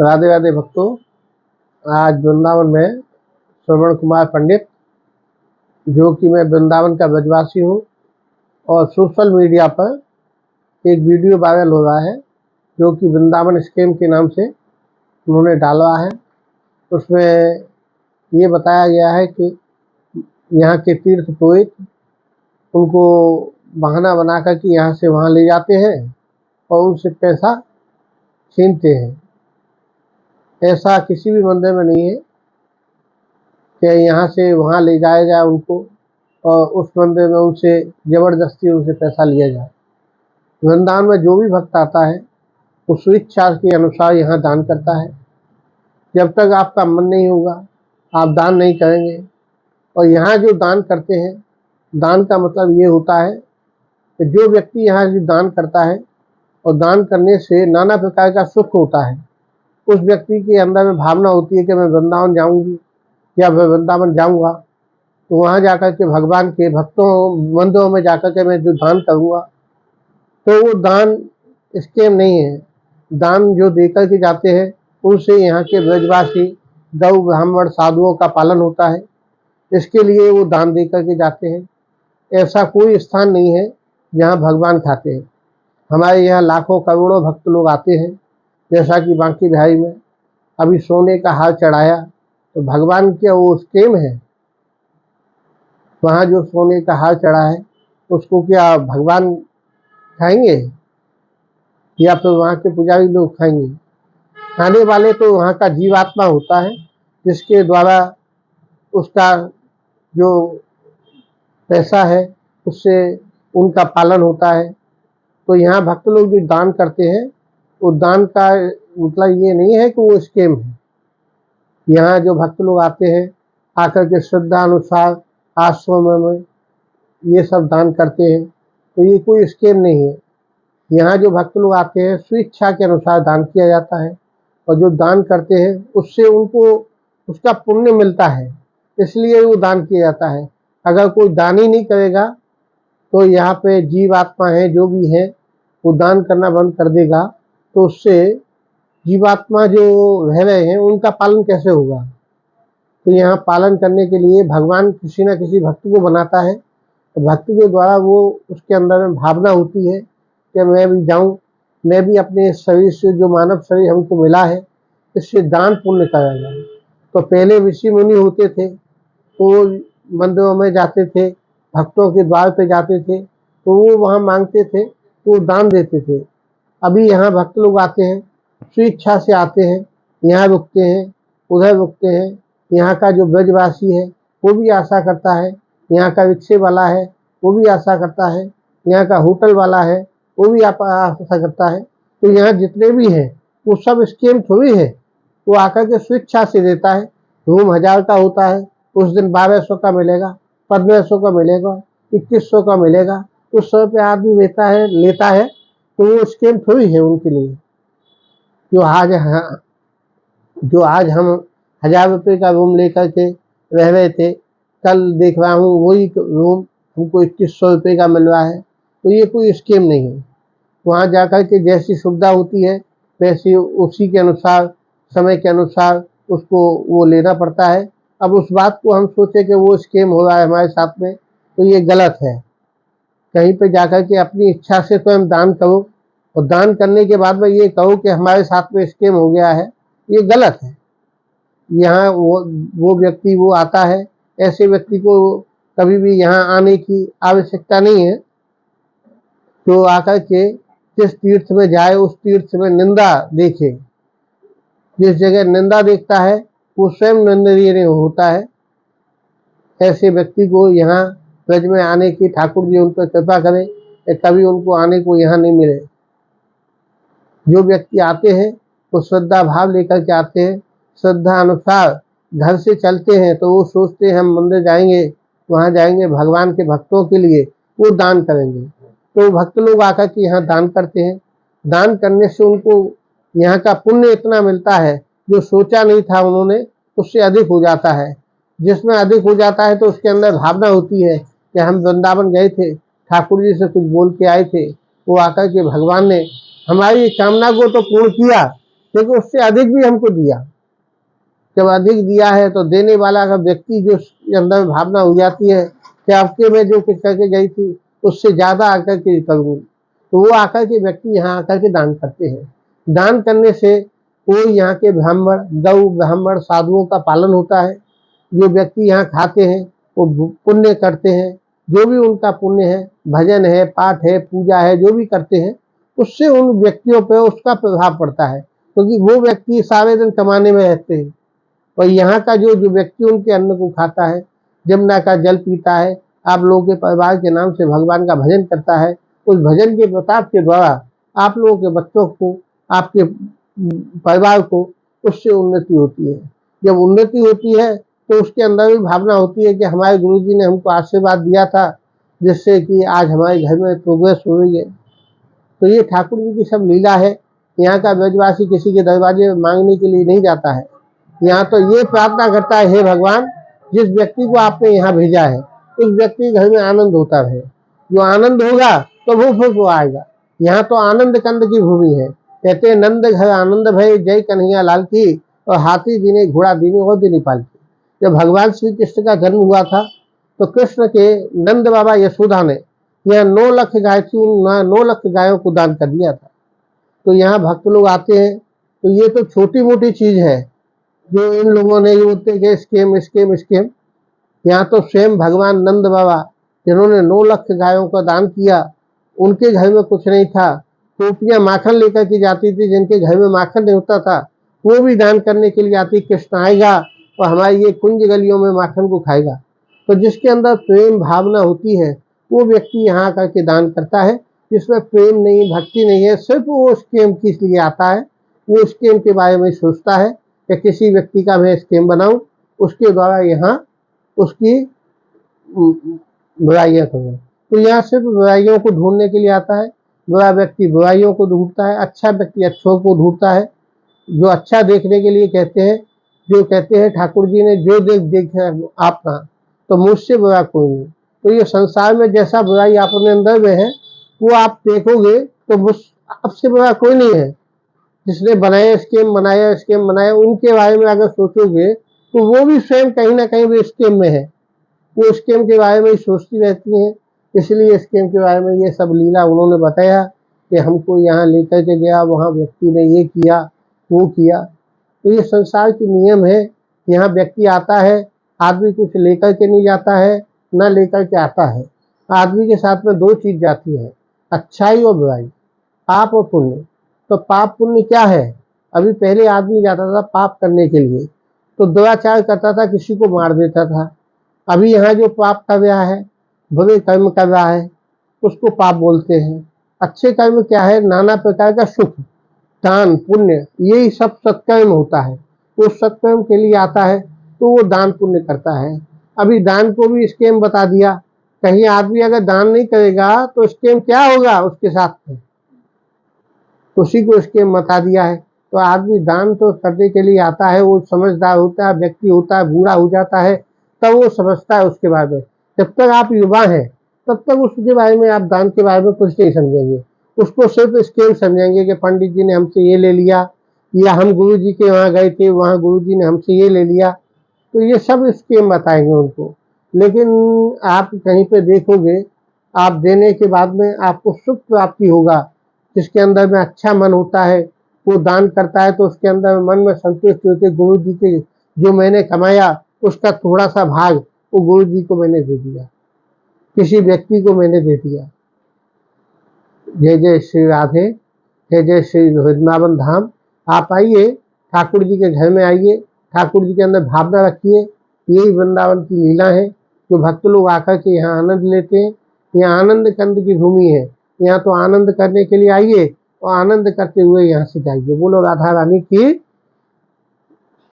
राधे राधे भक्तों। आज वृंदावन में श्रवण कुमार पंडित, जो कि मैं वृंदावन का ब्रजवासी हूँ, और सोशल मीडिया पर एक वीडियो वायरल हो रहा है जो कि वृंदावन स्कीम के नाम से उन्होंने डाला है। उसमें ये बताया गया है कि यहाँ के तीर्थ पुरोहित उनको बहाना बनाकर के यहाँ से वहाँ ले जाते हैं और उनसे पैसा छीनते हैं। ऐसा किसी भी मंदिर में नहीं है कि यहाँ से वहाँ ले जाया जाए उनको और उस मंदिर में उनसे ज़बरदस्ती उनसे पैसा लिया जाए। वृंदावन में जो भी भक्त आता है वो स्वेच्छा के अनुसार यहाँ दान करता है। जब तक आपका मन नहीं होगा आप दान नहीं करेंगे। और यहाँ जो दान करते हैं, दान का मतलब ये होता है कि जो व्यक्ति यहाँ जो दान करता है और दान करने से नाना प्रकार का सुख होता है, उस व्यक्ति के अंदर में भावना होती है कि मैं वृंदावन जाऊंगी या मैं वृंदावन जाऊंगा तो वहाँ जाकर के भगवान के भक्तों मंदिरों में जाकर के मैं जो दान करूँगा, तो वो दान स्कीम नहीं है। दान जो देकर के जाते हैं उनसे यहाँ के ब्रजवासी गौ ब्राह्मण साधुओं का पालन होता है, इसके लिए वो दान देकर के जाते हैं। ऐसा कोई स्थान नहीं है जहाँ भगवान खाते हैं। हमारे यहाँ लाखों करोड़ों भक्त लोग आते हैं, जैसा कि बांकी बिहारी में अभी सोने का हार चढ़ाया तो भगवान के वो स्कीम है। वहाँ जो सोने का हार चढ़ा है उसको क्या भगवान खाएंगे या फिर वहाँ के पुजारी लोग खाएंगे? खाने वाले तो वहाँ का जीवात्मा होता है, जिसके द्वारा उसका जो पैसा है उससे उनका पालन होता है। तो यहाँ भक्त लोग जो दान करते हैं वो दान का मतलब ये नहीं है कि वो स्कीम है। यहाँ जो भक्त लोग आते हैं आकर के श्रद्धा अनुसार आश्रम में ये सब दान करते हैं, तो ये कोई स्कीम नहीं है। यहाँ जो भक्त लोग आते हैं स्वेच्छा के अनुसार दान किया जाता है और जो दान करते हैं उससे उनको उसका पुण्य मिलता है, इसलिए वो दान किया जाता है। अगर कोई दान ही नहीं करेगा तो यहाँ पे जीव आत्मा है जो भी है वो दान करना बंद कर देगा, तो उससे जीवात्मा जो रह रहे हैं उनका पालन कैसे होगा? तो यहाँ पालन करने के लिए भगवान किसी न किसी भक्त को बनाता है, तो भक्त के द्वारा वो उसके अंदर में भावना होती है कि मैं भी जाऊँ, मैं भी अपने शरीर से जो मानव शरीर हमको मिला है इससे दान पुण्य करा जाए। तो पहले ऋषि मुनि होते थे तो वो मंदिरों में जाते थे, भक्तों के द्वार पे जाते थे, तो वो वहाँ मांगते थे तो वो दान देते थे। अभी यहाँ भक्त लोग आते हैं, स्वेच्छा से आते हैं, यहाँ रुकते हैं, उधर रुकते हैं। यहाँ का जो ब्रजवासी है वो भी आशा करता है, यहाँ का रिक्शे वाला है वो भी आशा करता है, यहाँ का होटल वाला है वो भी आशा करता है। तो यहाँ जितने भी हैं वो सब स्कीम थोड़ी है, वो आकर के स्वेच्छा से देता है। रूम 1000 का होता है, उस दिन 1200 का मिलेगा, 1500 का मिलेगा, 2100 का मिलेगा, उस 100 पे आदमी लेता है। तो वो स्कीम थोड़ी है उनके लिए। जो आज हम 1000 रुपये का रूम लेकर के रह रहे थे, कल देख रहा हूँ वही रूम हमको 2100 रुपये का मिल रहा है। तो ये कोई स्कीम नहीं है। वहाँ जाकर के जैसी सुविधा होती है वैसे उसी के अनुसार समय के अनुसार उसको वो लेना पड़ता है। अब उस बात को हम सोचे कि वो स्कीम हो रहा है हमारे साथ में, तो ये गलत है। कहीं पे जाकर के अपनी इच्छा से स्वयं दान करो और दान करने के बाद में ये कहो कि हमारे साथ में स्कीम हो गया है, ये गलत है। यहाँ वो व्यक्ति वो आता है, ऐसे व्यक्ति को कभी भी यहाँ आने की आवश्यकता नहीं है। तो आकर के जिस तीर्थ में जाए उस तीर्थ में निंदा देखे। जिस जगह निंदा देखता है वो स्वयं निंदनीय होता है। ऐसे व्यक्ति को यहाँ ब्रज में आने की ठाकुर जी उन पर कृपा करें कि कभी उनको आने को यहाँ नहीं मिले। जो व्यक्ति आते हैं वो श्रद्धा भाव लेकर के आते हैं, श्रद्धा अनुसार घर से चलते हैं तो वो सोचते हैं हम मंदिर जाएंगे, वहाँ जाएंगे भगवान के भक्तों के लिए, वो दान करेंगे। तो भक्त लोग आकर के यहाँ दान करते हैं। दान करने से उनको यहाँ का पुण्य इतना मिलता है जो सोचा नहीं था उन्होंने, उससे अधिक हो जाता है। जिसमें अधिक हो जाता है तो उसके अंदर भावना होती है कि हम वृंदावन गए थे, ठाकुर जी से कुछ बोल के आए थे, वो आकर के भगवान ने हमारी कामना को तो पूर्ण किया, क्योंकि उससे अधिक भी हमको दिया। जब अधिक दिया है तो देने वाला का व्यक्ति जो अंदर भावना हो जाती है कि आपके में जो कुछ करके गई थी उससे ज्यादा आकर के करूँ, तो वो आकर के व्यक्ति यहाँ आकर के दान करते हैं। दान करने से वो यहाँ के ब्राह्मण, गौ ब्राह्मण, साधुओं का पालन होता है। जो व्यक्ति यहाँ खाते हैं वो पुण्य करते हैं। जो भी उनका पुण्य है, भजन है, पाठ है, पूजा है, जो भी करते हैं उससे उन व्यक्तियों पर उसका प्रभाव पड़ता है, क्योंकि वो व्यक्ति सारे दिन कमाने में रहते हैं। और यहाँ का जो व्यक्ति उनके अन्न को खाता है, जमुना का जल पीता है, आप लोगों के परिवार के नाम से भगवान का भजन करता है, उस भजन के प्रताप के द्वारा आप लोगों के बच्चों को, आपके परिवार को उससे उन्नति होती है। जब उन्नति होती है तो उसके अंदर भी भावना होती है कि हमारे गुरुजी ने हमको आशीर्वाद दिया था, जिससे कि आज हमारे घर में प्रोग्रेस हो रही है। तो ये ठाकुर जी की सब लीला है। यहाँ का ब्रजवासी किसी के दरवाजे मांगने के लिए नहीं जाता है। यहाँ तो ये प्रार्थना करता है, हे भगवान, जिस व्यक्ति को आपने यहाँ भेजा है उस व्यक्ति के घर में आनंद होता रहे। जो आनंद होगा तो वो फिर वो आएगा। यहाँ तो आनंद कंद की भूमि है। कहते हैं नंद घर आनंद भय, जय कन्हैया लाल की, और हाथी दीने घोड़ा दीने और दीने पाल की। जब भगवान श्री कृष्ण का जन्म हुआ था तो कृष्ण के नंद बाबा यशोदा ने यहाँ 9 लाख गाय थी, 9 लाख गायों को दान कर दिया था। तो यहाँ भक्त लोग आते हैं। तो ये तो छोटी मोटी चीज है जो इन लोगों ने बोलते कि स्कीम स्कीम स्कीम। यहाँ तो स्वयं भगवान नंद बाबा जिन्होंने 9 लाख गायों का दान किया, उनके घर में कुछ नहीं था, टोपियां माखन लेकर की जाती थी, जिनके घर में माखन नहीं होता था वो भी दान करने के लिए आती, कृष्ण आएगा और हमारी ये कुंज गलियों में माखन को खाएगा। तो जिसके अंदर प्रेम भावना होती है वो व्यक्ति यहाँ आकर के दान करता है। जिसमें प्रेम नहीं, भक्ति नहीं है, सिर्फ वो स्कीम किस लिए आता है, वो स्कीम के बारे में सोचता है कि किसी व्यक्ति का मैं स्कीम बनाऊं, उसके द्वारा यहाँ उसकी बुराइयां करूं। तो यहाँ सिर्फ बुराइयों को ढूंढने के लिए आता है। बुरा व्यक्ति बुराइयों को ढूंढता है, अच्छा व्यक्ति अच्छों को ढूंढता है। जो अच्छा देखने के लिए कहते हैं, जो कहते हैं ठाकुर जी ने जो देखा आपका, तो मुझसे बुरा कोई नहीं। तो ये संसार में जैसा बुराई अपने अंदर में है वो आप देखोगे तो मुझ आपसे बुरा कोई नहीं है। जिसने स्कीम बनाया उनके बारे में अगर सोचोगे तो वो भी स्वयं कहीं ना कहीं भी स्कीम में है। वो स्कीम के बारे में ही सोचती रहती हैं। इसलिए स्कीम के बारे में ये सब लीला उन्होंने बताया कि हमको यहाँ लेकर के गया, वहाँ व्यक्ति ने ये किया वो किया। तो ये संसार की नियम है। यहाँ व्यक्ति आता है, आदमी कुछ लेकर के नहीं जाता है, न लेकर के आता है। आदमी के साथ में 2 चीज जाती है, अच्छाई और बुराई, पाप और पुण्य। तो पाप पुण्य क्या है? अभी पहले आदमी जाता था पाप करने के लिए, तो दुराचार करता था, किसी को मार देता था। अभी यहाँ जो पाप कर रहा है, बुरे कर्म कर रहा है, उसको पाप बोलते हैं। अच्छे कर्म क्या है? नाना प्रकार का सुख, दान, पुण्य, यही सब सत्कर्म होता है। वो सत्कर्म के लिए आता है तो वो दान पुण्य करता है। अभी दान को भी स्कीम बता दिया। कहीं आदमी अगर दान नहीं करेगा तो स्कीम क्या होगा उसके साथ में, उसी को स्कीम बता दिया है। तो आदमी दान तो करने के लिए आता है, वो समझदार होता है, व्यक्ति होता है, बूढ़ा हो जाता है, तब वो समझता है उसके बारे में। जब तक आप युवा हैं तब तक उसके बारे में, आप दान के बारे में कुछ नहीं समझेंगे। उसको सिर्फ स्कीम समझेंगे कि पंडित जी ने हमसे ये ले लिया, या हम गुरु जी के वहाँ गए थे, वहाँ गुरु जी ने हमसे ये ले लिया। तो ये सब स्कीम बताएंगे उनको। लेकिन आप कहीं पे देखोगे, आप देने के बाद में आपको सुख प्राप्ति होगा। जिसके अंदर में अच्छा मन होता है वो दान करता है, तो उसके अंदर मन में संतुष्टि होती है। गुरु जी के जो मैंने कमाया उसका थोड़ा सा भाग वो गुरु जी को मैंने दे दिया, किसी व्यक्ति को मैंने दे दिया। जय जय श्री राधे, जय जय श्री वृंदावन धाम। आप आइए, ठाकुर जी के घर में आइए, ठाकुर जी के अंदर भावना रखिए। यही वृंदावन की लीला है जो भक्त लोग आकर के यहाँ आनंद लेते हैं। यहाँ आनंद कंद की भूमि है। यहाँ तो आनंद करने के लिए आइए और आनंद करते हुए यहाँ से जाइए। बोलो राधा रानी की